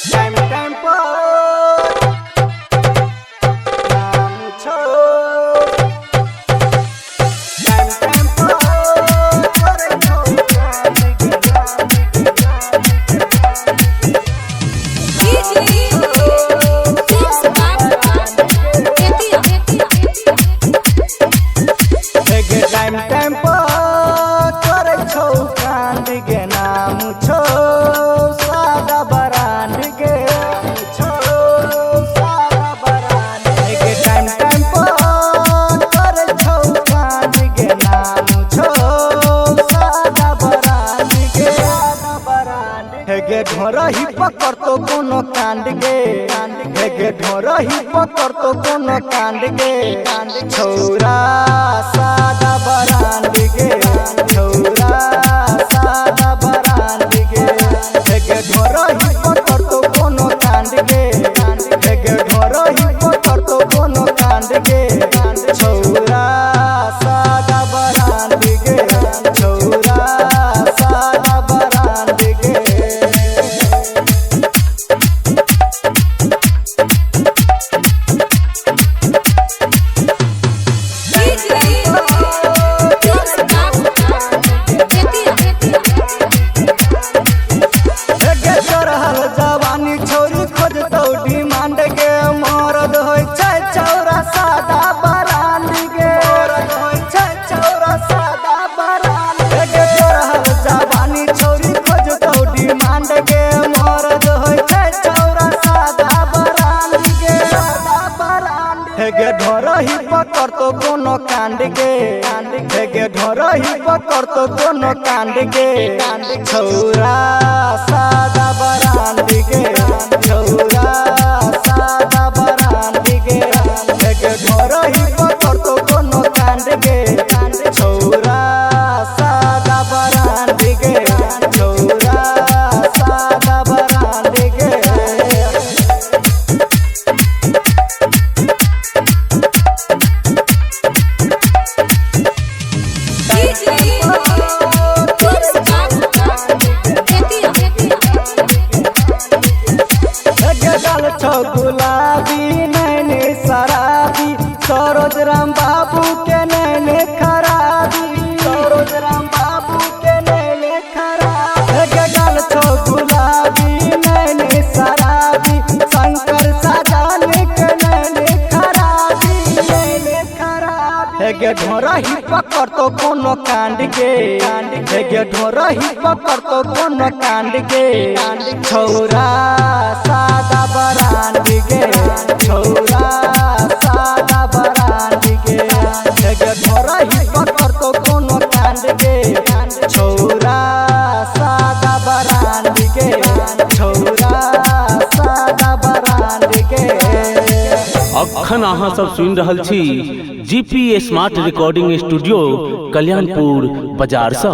Time time पर नाम छोड़ टाइम टाइम पर करे टाइम टाइम पर करे छौ कांड के नाम छौ सादा बरांड के छौ सादा बरांड के टाइम टाइम पर करे छौ कांड के नाम छौ सादा बरांड के सादा बरांड के ढोरही पकड़ तो कोनो कांड के ढोरही पकड़ तो कोनो कांड के छौरा सादा बरांड के छौरा सादा बरांड के ढोरही पकड़ तो कोनो कांड के ढोरही पकड़ तो कोनो कांड के छौरा सादा बरांड के छौरा सादा बरांड के जवानी छोरी खोजतौ डिमांड के मरद होइ छै छौरा सादा बरांड के मरद होइ छै छौरा सादा बरांड के तोरहल जवानी छोरी खोजतौ डिमांड के मरद होइ छै छौरा सादा बरांड के सादा बरांड के ढोरही पकड़ तो कोनो कांड के ढोरही पकड़ तो कोनो कांड के छौरा सादा बरांड के छौरा सादा बरांड के ढोरही पकड़ तो कोनो कांड के छौरा सादा बरांड के छौरा सादा बरांड के छौ गुलाबी नैने शराबी सरोज राम बाबू के नैने खराबी सरोज राम बाबू के नैने खराबी गल छौ गुलाबी नैने शराबी शंकर साजान के नैने खराबी ढोरही पकड़ तो कोनो कांड के ढोरही पकड़ तो कोनो कांड के छौरा सादा बरांड के छौरा सादा बरांड के ढोरही पकड़ तो कोनो कांड के छौरा सादा बरांड के छौरा सादा बरांड के। अखन अहाँ सब सुनि रहल छी GP smart recording studio Kalyanpur बाजार से।